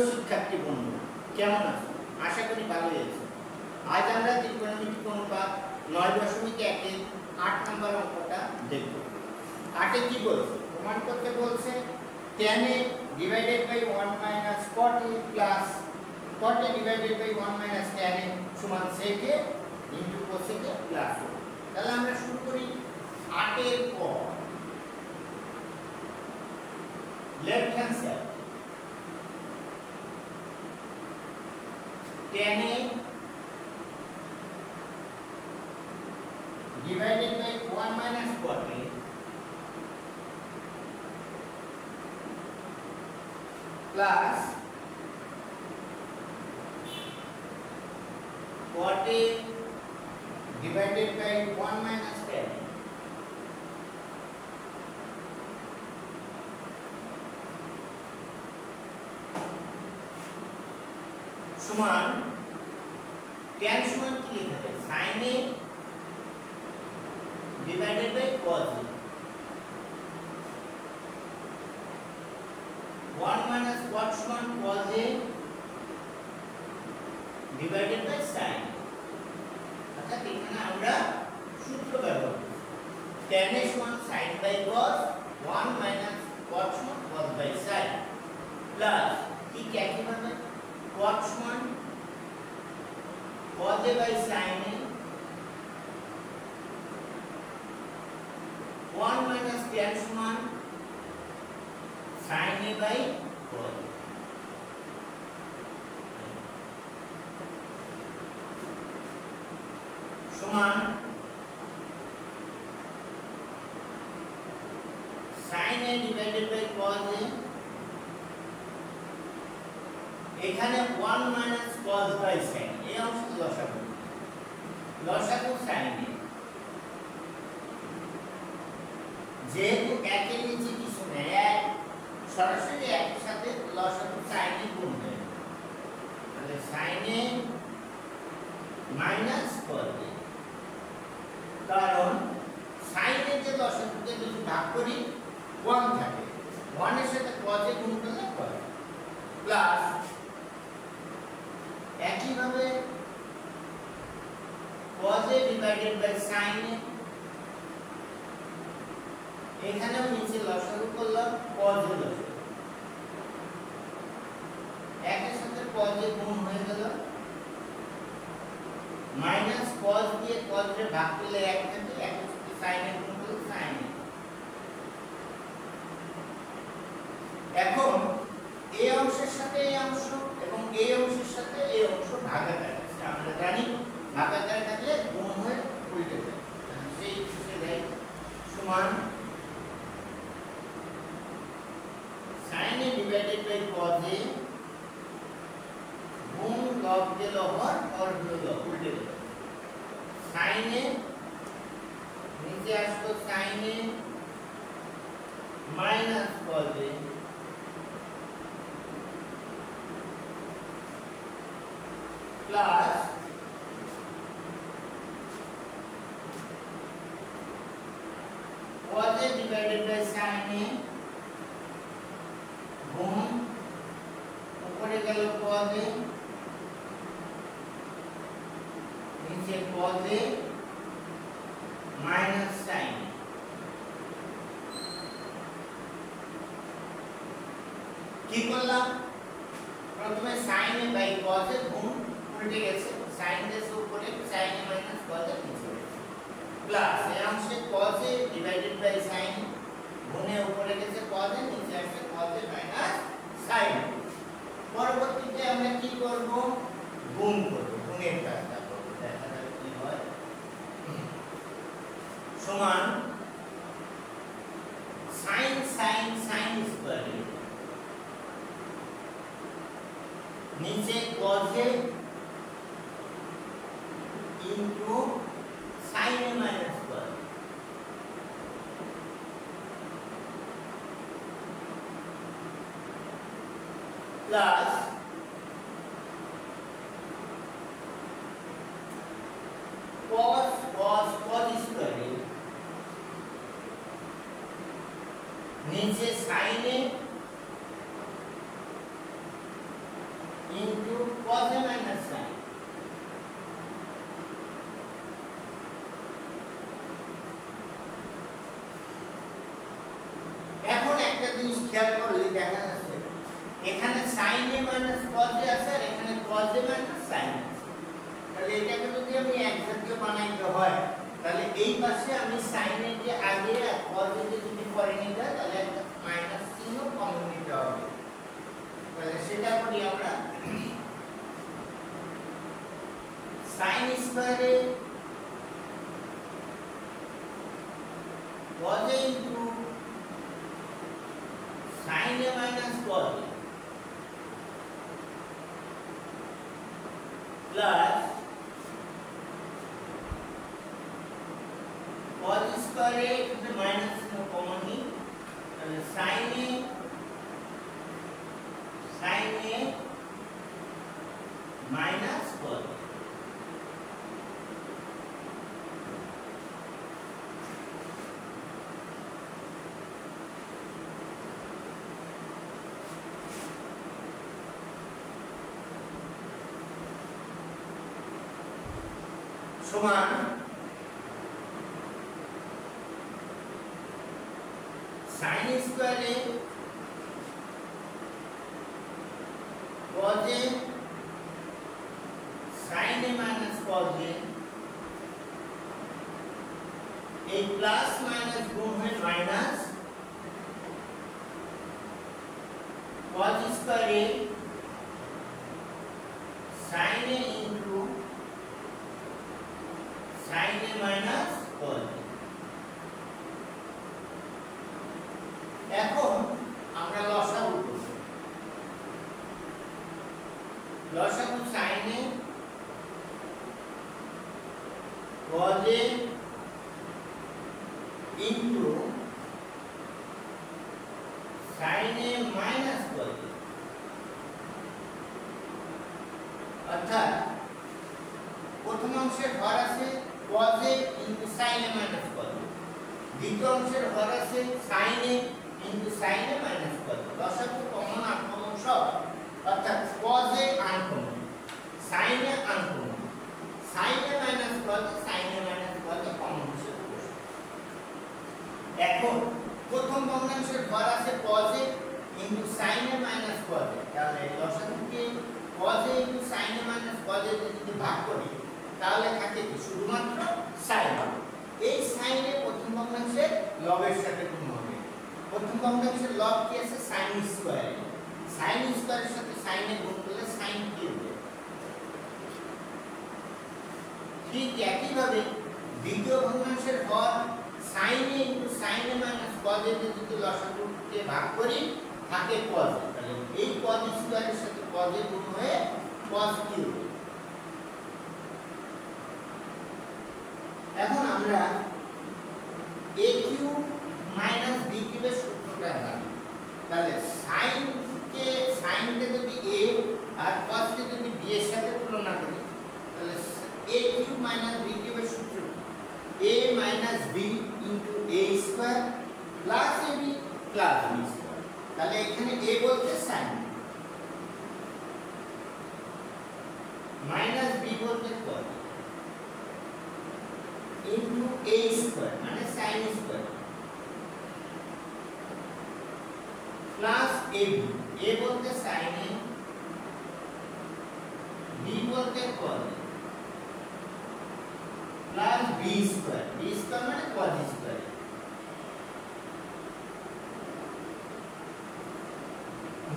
শিক্ষার্থী বন্ধু কেমন আছো? আশা করি ভালোই আছো। আজ আমরা ত্রিকোণমিতিক অনুপাত 9.1 8 নম্বর অঙ্কটা দেখব। 8 কি বলছে? প্রমাণ করতে বলছে tan a divided by 1 minus cot a plus cot a divided by 1 minus tan a সমান sec a into cosec a plus 1। তাহলে আমরা শুরু করি 8 এর পর left hand side tan a divided by 1 minus cot a plus cot a divided by 1 minus tan a সমান tan সমান কি লিখা যায়? sin a divided by cos a 1 minus cot সমান cos a divided by sin a। অর্থাৎ এখানে আমরা সূত্র ব্যবহার করব tan a সমান sin by cos 1 minus cot সমান cos by sin প্লাস ঠিক একইভাবে cot সমান cos a by sin a 1 minus tan সমান sin a by cos a সমান sin a divided by cos a এখানে 1 minus cos by sin এই অংশ লসাগু sin a যেহেতু একের নিচে কিছু নেই এক সরাসরি একের সাথে লসাগু sin a গুণ হবে তাহলে sin a minus cos a কারণ sin এর যে লসাগুকে যদি ভাগ করি 1 থাকে 1 এর সাথে cos a গুণ করলে cos প্লাস একইভাবে cos a divided by sin a এখানেও নিচে লসাগু করলাম cos a লসাগু একের সাথে cos a গুণ হয়ে গেল মাইনাস cos দিয়ে cos এর ভাগ করলে 1 থাকে একের সাথে sin a গুণ করলে sin a। এখন এই অংশের সাথে এই অংশ এবং এই অংশের সাথে এই অংশ ভাগাকার আছে আমরা জানি ভাগাকার থাকলে গুণ হয়ে উল্টে যায় সেই হিসেবে দেয় সমান sin a divided by cos a গুণ log দিয়ে log হর और log উল্টে গেল sin a নিচে আসলো sin a minus cos a plus cos a divided by sin a গুণ উপরে গেল cos a নিচে cos a minus sin a কি করলাম প্রথমে sin a by cos a গুণ উল্টে গেছে sin এর উপরে sin a minus cos a নিচে প্লাস এই অংশে cos a divided by sin গুণে উপরে গেছে cos a নিচে আসছে cos a minus sin a। পরবর্তীতে আমরা কি করব? গুণ করব, গুণের কাজটা করব, দেখা যাবে কি হয়। সমান sin sin স্কয়ার নিচে cos a into sin a minus cos plus cos square नीचे sin a into cos a minus sin। এখন একটা জিনিস খেয়াল করলে দেখা যাচ্ছে এখানে sin a minus cos a আছে আর এখানে cos a minus sin a আছে। তাহলে এটাকে যদি আমি একজাতীয় বানাইতে হয় তাহলে এই পাশে আমি sin a যে আগে আর cos a যে যদি পরে নিতে হয় তাহলে একটা মাইনাস চিহ্ন কমন নিতে হবে। তাহলে সেটা করি আমরা sin স্কয়ারে cos a into sin a minus cos a plus cos square a to the minus no common he sin a minus cos a। সমান sin স্কয়ারে cos a sin a minus cos a এই plus minus গুণ হয়ে minus cos স্কয়ারে sin a into sin a minus cos a। এখন আমরা লসাগু করব। লসাগু sin a cos a into sin a minus cos a অর্থাৎ প্রথম অংশের হর আছে cos a into sin a minus cos a, দ্বিতীয় অংশের হর আছে sin a into sin a minus cos a। লসাগু কমন আনকমন সব অর্থাৎ cos a uncommon, sin a uncommon, sin a minus cos a sin a minus cos a common হিসেবে বসে। এখন প্রথম ভগ্নাংশের হর আছে cos a into sin a minus cos a, তাহলে লসাগুকে cos a into sin a minus cos a যদি ভাগ করি তাহলে থাকে কি শুধুমাত্র sin। এই sin এর প্রথম ভগ্নাংশের লবের সাথে গুণ হবে। প্রথম ভগ্নাংশের লব কি আছে sin স্কয়ার, sin স্কয়ারের সাথে sin এর গুণ করলে sin কিউব। ঠিক একই ভাবে দ্বিতীয় ভগ্নাংশের হর sin a into sin a minus cos a যদি লসাগুকে ভাগ করি থাকে cos a, তাহলে এই cos স্কয়ারের সাথে cos a গুণ হয়ে cos কিউব। এখন আমরা a কিউব মাইনাস b কিউবের সূত্রটা জানি। তাহলে sin কে যদি a আর cos কে যদি b এর সাথে তুলনা করি তাহলে a কিউব মাইনাস b কিউবের সূত্র a minus b into a square plus ab plus b square. তাহলে এখানে a বলতে sin, মাইনাস b বলতে cos into a square মানে sin square plus ab, a বলতে sin a, b বলতে cos a plus b square, b square মানে cos square।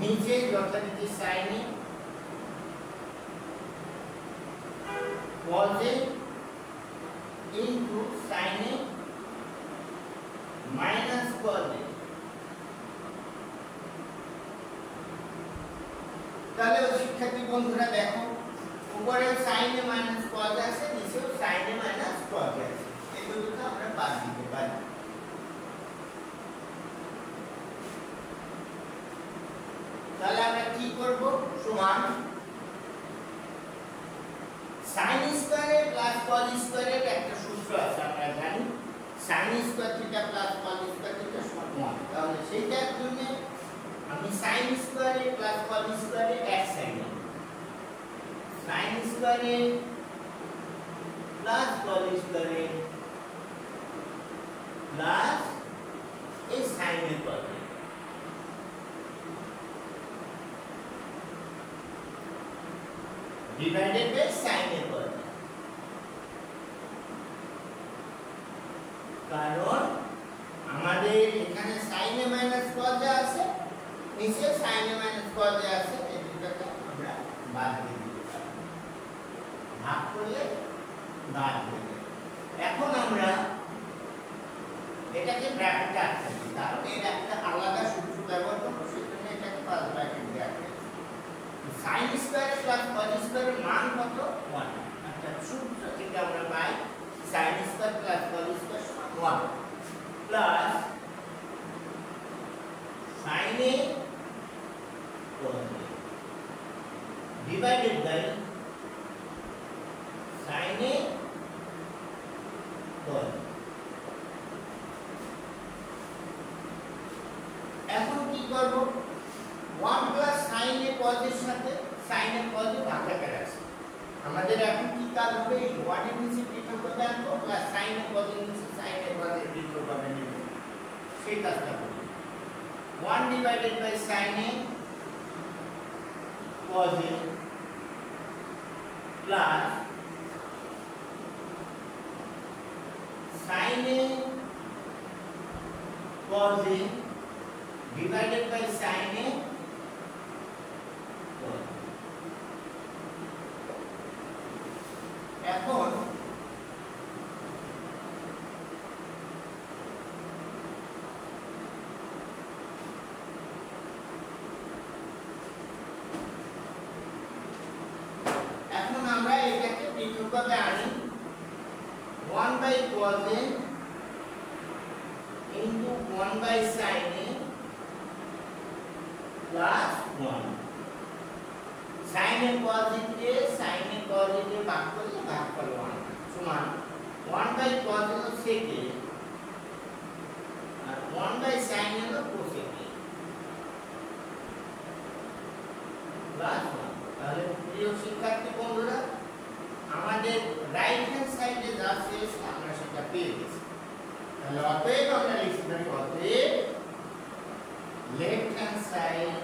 নিচে যথারীতি sin a cos a into sin a minus cos a। তাহলে শিক্ষার্থী বন্ধুরা দেখো উপরে sin a minus cos a আছে, নিচেও sin a minus cos a আছে, এই দুটোকে আমরা বাদ দিতে পারি। তাহলে আমরা কি করব সমান sin স্কয়ারে প্লাস cos স্কয়ারের একটা সূত্র আছে আমরা জানি sin square theta plus cos square theta সমান 1। তাহলে সেইটার জন্য আমি sin স্কয়ারে প্লাস cos স্কয়ারে এক sin স্কয়ারে প্লাস কজ স্কয়ারে প্লাস এই সাইনের পদে ডিভাইডেড বাই সাইনের পদে। কারণ আমাদের এখানে সাইনে মাইনাস কজ আছে, নিচে সাইনে মাইনাস কজ আছে, এই দুটোকে আমরা বাদ দিয়ে দিতে পারি, ভাগ করলে বাদ দেবে। এখন আমরা এটাকে ব্র্যাকেটে আটকে দিই, কারণ এর একটা আলাদা সূত্র ব্যবহার করব, সেজন্য এটাকে পাঁচ ব্র্যাকেট দিয়ে আটকে দিই। sin স্কয়ার প্লাস cos স্কয়ারের মান কত? 1। অর্থাৎ সূত্র থেকে আমরা পাই sin square plus cos square সমান 1 plus sin a cos a divided by sin a cos a। এখন কি করব? 1 প্লাস sin a cos এর সাথে sin a cos a ভাগাকার আছে, আমাদের এখন কি কাজ হবে? এই 1 এর নিচে পৃথক আনবো প্লাস sin a cos এর নিচে sin a cos এর পৃথক নেব, সেই কাজটা করব। 1 divided by sin a cos a plus sin a cos a divided by sin a cos। এখন আমরা এটাকে পৃথকভাবে আনি, 1 by cos a into 1 by sin a plus 1। sin a cos a K sin a cos a কে ভাগ করলে ভাগফল 1 সমান 1 by cos a sec a R 1 by sin a হলো cosec a plus 1। তাহলে প্রিয় শিক্ষার্থী বন্ধুরা, আমাদের রাইট হ্যান্ড সাইডে যা শেষ আমরা সেটা পেয়ে গেছি। তাহলে অতএব আমরা লিখতে পারি, অতএব লেফট হ্যান্ড সাইড